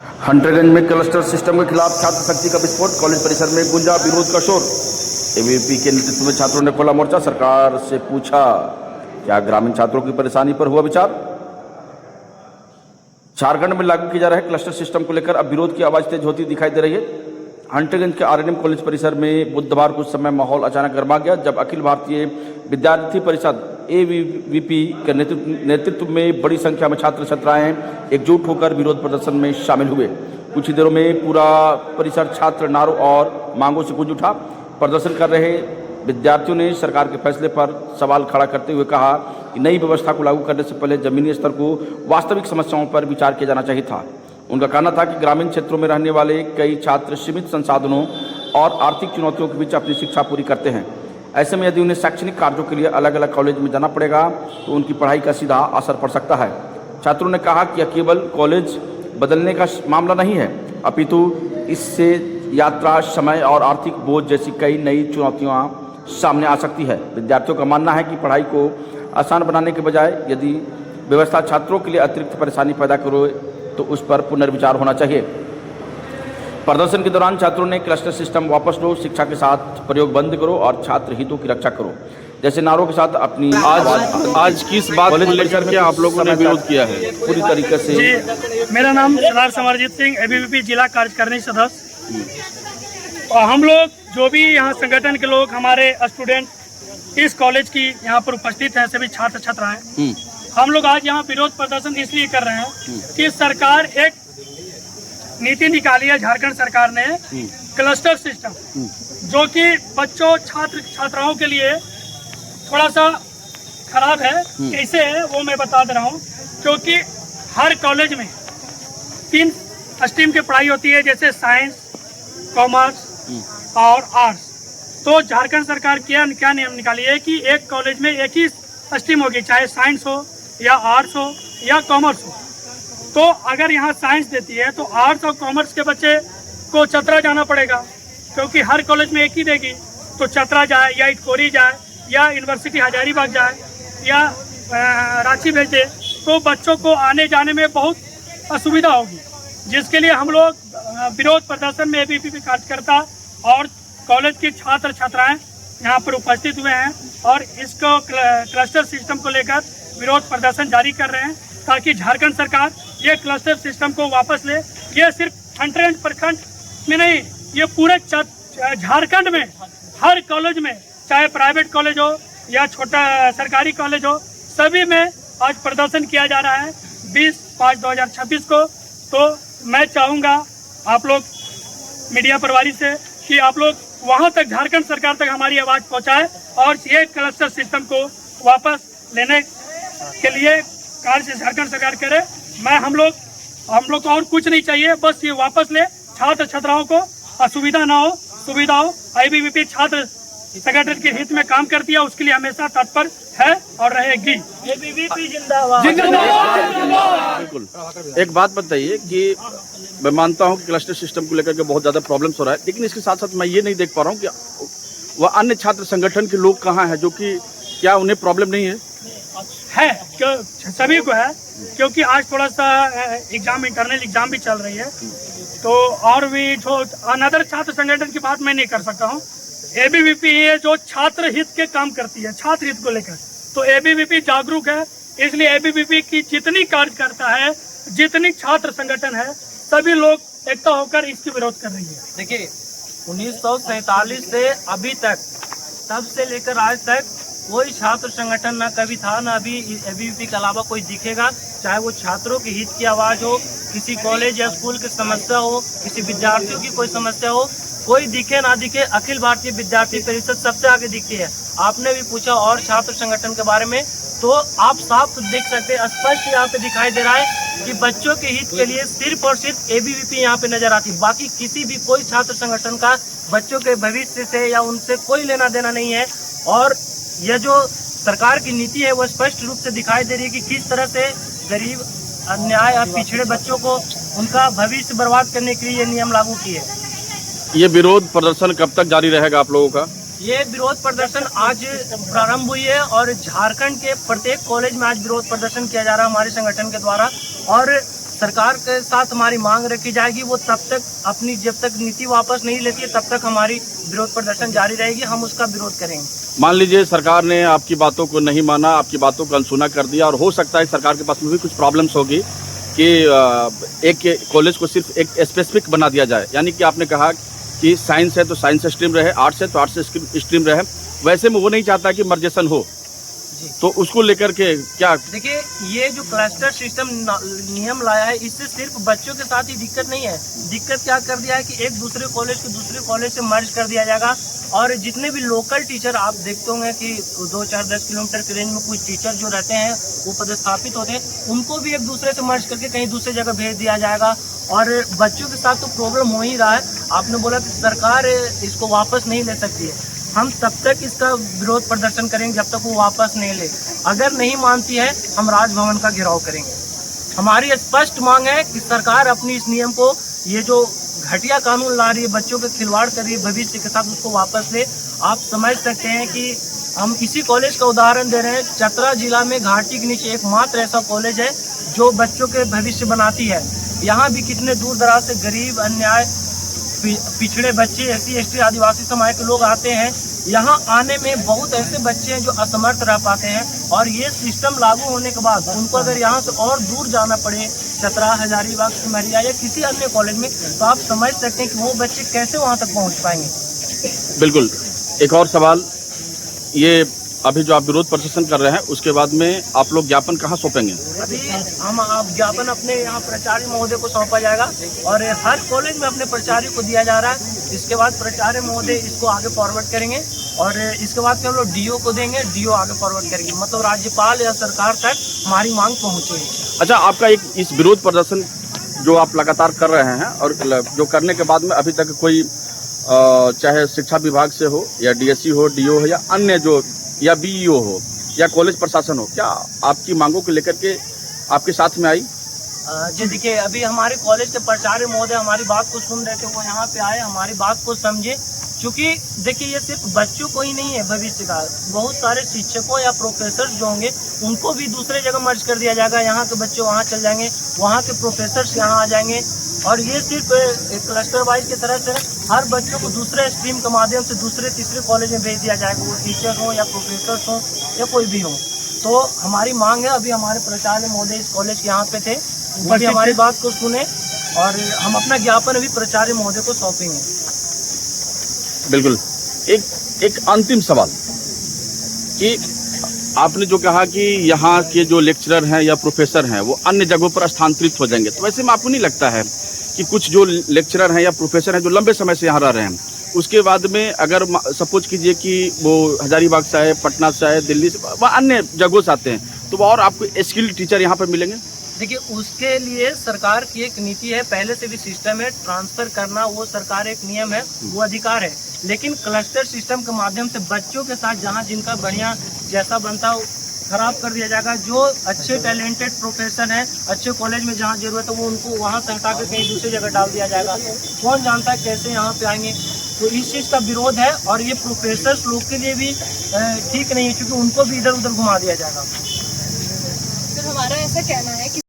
हंटरगंज में cluster system के खिलाफ छात्र शक्ति का विस्फोट, कॉलेज परिसर में गूंजा विरोध का शोर। एबीवीपी के नेतृत्व में छात्रों ने खोला मोर्चा, सरकार से पूछा क्या ग्रामीण छात्रों की परेशानी पर हुआ विचार। झारखंड में लागू किए जा रहे क्लस्टर सिस्टम को लेकर अब विरोध की आवाज तेज होती दिखाई दे रही है। हंटरगंज के आरएनएम कॉलेज परिसर में बुधवार कुछ समय माहौल अचानक गर्मा गया जब अखिल भारतीय विद्यार्थी परिषद एबीवीपी के नेतृत्व में बड़ी संख्या में छात्र छात्राएं एकजुट होकर विरोध प्रदर्शन में शामिल हुए। कुछ ही देरों में पूरा परिसर छात्र नारों और मांगों से गूंज उठा। प्रदर्शन कर रहे विद्यार्थियों ने सरकार के फैसले पर सवाल खड़ा करते हुए कहा कि नई व्यवस्था को लागू करने से पहले जमीनी स्तर को वास्तविक समस्याओं पर विचार किया जाना चाहिए था। उनका कहना था कि ग्रामीण क्षेत्रों में रहने वाले कई छात्र सीमित संसाधनों और आर्थिक चुनौतियों के बीच अपनी शिक्षा पूरी करते हैं। ऐसे में यदि उन्हें शैक्षणिक कार्यों के लिए अलग अलग कॉलेज में जाना पड़ेगा तो उनकी पढ़ाई का सीधा असर पड़ सकता है। छात्रों ने कहा कि यह केवल कॉलेज बदलने का मामला नहीं है, अपितु इससे यात्रा, समय और आर्थिक बोझ जैसी कई नई चुनौतियां सामने आ सकती है। विद्यार्थियों का मानना है कि पढ़ाई को आसान बनाने के बजाय यदि व्यवस्था छात्रों के लिए अतिरिक्त परेशानी पैदा करे तो उस पर पुनर्विचार होना चाहिए। प्रदर्शन के दौरान छात्रों ने क्लस्टर सिस्टम वापस लो, शिक्षा के साथ प्रयोग बंद करो और छात्र हितों की रक्षा करो जैसे नारों के साथ अपनी आज किस बात को लेकर के आप लोगों ने विरोध किया है पूरी तरीके से। जी, मेरा नाम सरदार समरजीत सिंह, एबीवीपी जिला कार्यकारिणी सदस्य। और हम लोग जो भी यहाँ संगठन के लोग, हमारे स्टूडेंट इस कॉलेज की यहाँ पर उपस्थित हैं, सभी छात्र छात्राएं, हम लोग आज यहाँ विरोध प्रदर्शन इसलिए कर रहे हैं कि सरकार एक नीति निकाली है, झारखंड सरकार ने, क्लस्टर सिस्टम, जो कि बच्चों, छात्र छात्राओं के लिए थोड़ा सा खराब है। कैसे है वो मैं बता दे रहा हूँ। क्योंकि हर कॉलेज में 3 स्ट्रीम की पढ़ाई होती है, जैसे साइंस, कॉमर्स और आर्ट्स। तो झारखंड सरकार क्या नियम निकाली है कि एक कॉलेज में एक ही स्ट्रीम होगी, चाहे साइंस हो या आर्ट्स हो या कॉमर्स हो। तो अगर यहाँ साइंस देती है तो आर्ट्स और कॉमर्स के बच्चे को चतरा जाना पड़ेगा, क्योंकि हर कॉलेज में एक ही देगी। तो चतरा जाए या इटकोरी जाए या यूनिवर्सिटी हजारीबाग जाए या रांची भेज दे तो बच्चों को आने जाने में बहुत असुविधा होगी, जिसके लिए हम लोग विरोध प्रदर्शन में एबीवीपी कार्यकर्ता और कॉलेज के छात्र छात्राएं यहाँ पर उपस्थित हुए हैं और इसको क्लस्टर सिस्टम को लेकर विरोध प्रदर्शन जारी कर रहे हैं ताकि झारखंड सरकार ये क्लस्टर सिस्टम को वापस ले। ये सिर्फ हंटरगंज प्रखंड में नहीं, ये पूरे झारखंड में हर कॉलेज में, चाहे प्राइवेट कॉलेज हो या छोटा सरकारी कॉलेज हो, सभी में आज प्रदर्शन किया जा रहा है 20/5/2026 को। तो मैं चाहूँगा आप लोग मीडिया प्रभारी से कि आप लोग वहाँ तक, झारखंड सरकार तक हमारी आवाज़ पहुँचाए और ये क्लस्टर सिस्टम को वापस लेने के लिए कार्य से झारखंड सरकार करे। हम लोग को और कुछ नहीं चाहिए, बस ये वापस ले, छात्र छात्राओं को असुविधा ना हो, सुविधा हो। एबीवीपी छात्र संगठन के हित में काम करती है, उसके लिए हमेशा तत्पर है और रहेगी। एबीवीपी जिंदाबाद। बिल्कुल। एक बात बताइए कि मैं मानता हूं कि क्लस्टर सिस्टम को लेकर के बहुत ज़्यादा प्रॉब्लम्स हो रहा है, लेकिन इसके साथ साथ मैं ये नहीं देख पा रहा हूं कि वह अन्य छात्र संगठन के लोग कहाँ हैं, जो कि क्या उन्हें प्रॉब्लम नहीं है? सभी को है, क्योंकि आज थोड़ा सा एग्जाम, इंटरनल एग्जाम भी चल रही है। तो और भी जो अनदर छात्र संगठन की बात मैं नहीं कर सकता हूँ। एबीवीपी है जो छात्र हित के काम करती है, छात्र हित को लेकर। तो एबीवीपी जागरूक है, इसलिए एबीवीपी की जितनी कार्यकर्ता है, जितनी छात्र संगठन है, सभी लोग एकता होकर इसकी विरोध कर रही है। देखिए, 1947 से अभी तक, तब से लेकर आज तक कोई छात्र संगठन ना कभी था, ना अभी एबीवीपी के अलावा कोई दिखेगा। चाहे वो छात्रों के हित की आवाज़ हो, किसी कॉलेज या स्कूल की समस्या हो, किसी विद्यार्थियों की कोई समस्या हो, कोई दिखे ना दिखे, अखिल भारतीय विद्यार्थी परिषद सबसे आगे दिखती है। आपने भी पूछा और छात्र संगठन के बारे में, तो आप साफ देख सकते हैं, स्पष्ट यहाँ पे दिखाई दे रहा है कि बच्चों के हित के लिए सिर्फ और सिर्फ एबीवीपी यहाँ पे नजर आती है। बाकी किसी भी कोई छात्र संगठन का बच्चों के भविष्य से या उनसे कोई लेना देना नहीं है। और यह जो सरकार की नीति है वो स्पष्ट रूप से दिखाई दे रही है कि किस तरह से गरीब, अन्याय और पिछड़े बच्चों को उनका भविष्य बर्बाद करने के लिए ये नियम लागू किए। ये विरोध प्रदर्शन कब तक जारी रहेगा आप लोगों का? ये विरोध प्रदर्शन आज प्रारंभ हुई है और झारखंड के प्रत्येक कॉलेज में आज विरोध प्रदर्शन किया जा रहा है हमारे संगठन के द्वारा। और सरकार के साथ हमारी मांग रखी जाएगी। वो तब तक अपनी जब तक नीति वापस नहीं लेती है तब तक हमारी विरोध प्रदर्शन जारी रहेगी, हम उसका विरोध करेंगे। मान लीजिए सरकार ने आपकी बातों को नहीं माना, आपकी बातों को अनसुना कर दिया, और हो सकता है सरकार के पास में भी कुछ प्रॉब्लम्स होगी कि एक कॉलेज को सिर्फ एक स्पेसिफिक बना दिया जाए। यानी कि आपने कहा कि साइंस है तो साइंस स्ट्रीम रहे, आर्ट्स है तो आर्ट्स स्ट्रीम रहे, वैसे में वो नहीं चाहता कि मर्जेशन हो, तो उसको लेकर के क्या? देखिए, ये जो क्लस्टर सिस्टम नियम लाया है, इससे सिर्फ बच्चों के साथ ही दिक्कत नहीं है। दिक्कत क्या कर दिया है कि एक दूसरे कॉलेज को दूसरे कॉलेज से मर्ज कर दिया जाएगा, और जितने भी लोकल टीचर आप देखते होंगे कि 2, 4, 10 किलोमीटर के रेंज में कुछ टीचर जो रहते हैं वो पदस्थापित होते हैं, उनको भी एक दूसरे से मर्ज करके कहीं दूसरी जगह भेज दिया जाएगा। और बच्चों के साथ तो प्रॉब्लम हो ही रहा है। आपने बोला कि सरकार इसको वापस नहीं ले सकती है, हम तब तक इसका विरोध प्रदर्शन करेंगे जब तक वो वापस नहीं ले। अगर नहीं मानती है, हम राजभवन का घेराव करेंगे। हमारी स्पष्ट मांग है कि सरकार अपनी इस नियम को, ये जो घटिया कानून ला रही है, बच्चों के खिलवाड़ कर रही है भविष्य के साथ, उसको वापस ले। आप समझ सकते हैं कि हम इसी कॉलेज का उदाहरण दे रहे हैं। चतरा जिला में घाटी के नीचे एकमात्र ऐसा कॉलेज है जो बच्चों के भविष्य बनाती है। यहाँ भी कितने दूर दराज से गरीब, अन्याय, पिछड़े बच्चे, SC, ST, आदिवासी समाज के लोग आते हैं। यहाँ आने में बहुत ऐसे बच्चे हैं जो असमर्थ रह पाते हैं, और ये सिस्टम लागू होने के बाद उनको अगर यहाँ से और दूर जाना पड़े, चतरा, हजारीबाग, सिमरिया या किसी अन्य कॉलेज में, तो आप समझ सकते हैं कि वो बच्चे कैसे वहाँ तक पहुँच पाएंगे। बिल्कुल। एक और सवाल, ये अभी जो आप विरोध प्रदर्शन कर रहे हैं, उसके बाद में आप लोग ज्ञापन कहाँ सौंपेंगे? अभी हम ज्ञापन अपने यहाँ प्राचार्य महोदय को सौंपा जाएगा, और हर कॉलेज में अपने प्राचार्य को दिया जा रहा है। इसके बाद प्राचार्य महोदय इसको आगे फॉरवर्ड करेंगे, और इसके बाद फिर हम लोग DO को देंगे, DO आगे फॉरवर्ड करेंगे। मतलब राज्यपाल या सरकार तक हमारी मांग पहुँचेगी। अच्छा, आपका एक इस विरोध प्रदर्शन जो आप लगातार कर रहे हैं, और जो करने के बाद में अभी तक कोई चाहे शिक्षा विभाग से हो, या DSC हो, DO हो, या अन्य जो, या BEO हो, या कॉलेज प्रशासन हो, क्या आपकी मांगों को लेकर के आपके साथ में आई? जी देखिए, अभी हमारे कॉलेज के प्राचार्य महोदय हमारी बात को सुन रहे थे, वो यहाँ पे आए, हमारी बात को समझे। क्योंकि देखिए, ये सिर्फ बच्चों को ही नहीं है भविष्य का, बहुत सारे शिक्षकों या प्रोफेसर जो होंगे उनको भी दूसरे जगह मर्ज कर दिया जाएगा। यहाँ के बच्चे वहाँ चल जाएंगे, वहाँ के प्रोफेसर्स यहाँ आ जाएंगे, और ये सिर्फ एक क्लस्टर वाइज की तरह से हर बच्चों को दूसरे स्ट्रीम के माध्यम से दूसरे तीसरे कॉलेज में भेज दिया जाएगा, वो टीचर हो या प्रोफेसर्स हो या कोई भी हो। तो हमारी मांग है, अभी हमारे प्राचार्य महोदय इस कॉलेज के यहाँ पे थे, वो भी हमारी बात को सुने, और हम अपना ज्ञापन अभी प्राचार्य महोदय को सौंपेंगे। बिल्कुल। एक अंतिम सवाल कि आपने जो कहा कि यहाँ के जो लेक्चरर हैं या प्रोफेसर हैं वो अन्य जगहों पर स्थानांतरित हो जाएंगे, तो वैसे में आपको नहीं लगता है कि कुछ जो लेक्चरर हैं या प्रोफेसर हैं जो लंबे समय से यहाँ रह रहे हैं, उसके बाद में अगर सपोज कीजिए कि वो हजारीबाग से आए, पटना से आए, दिल्ली से, वह अन्य जगहों से आते हैं, तो वो और आपको स्किल्ड टीचर यहाँ पर मिलेंगे? देखिए, उसके लिए सरकार की एक नीति है, पहले से भी सिस्टम है, ट्रांसफर करना वो सरकार एक नियम है, वो अधिकार है। लेकिन क्लस्टर सिस्टम के माध्यम से बच्चों के साथ जहाँ जिनका बढ़िया जैसा बनता हो खराब कर दिया जाएगा। जो अच्छे टैलेंटेड प्रोफेसर हैं, अच्छे कॉलेज में जहाँ जरूरत है, वो उनको वहाँ से हटा कर कहीं दूसरी जगह डाल दिया जाएगा। कौन जानता है कैसे यहाँ पे आएंगे। तो इस चीज़ का विरोध है, और ये प्रोफेसर्स लोग के लिए भी ठीक नहीं है, क्योंकि उनको भी इधर उधर घुमा दिया जाएगा। सर, हमारा ऐसा कहना है कि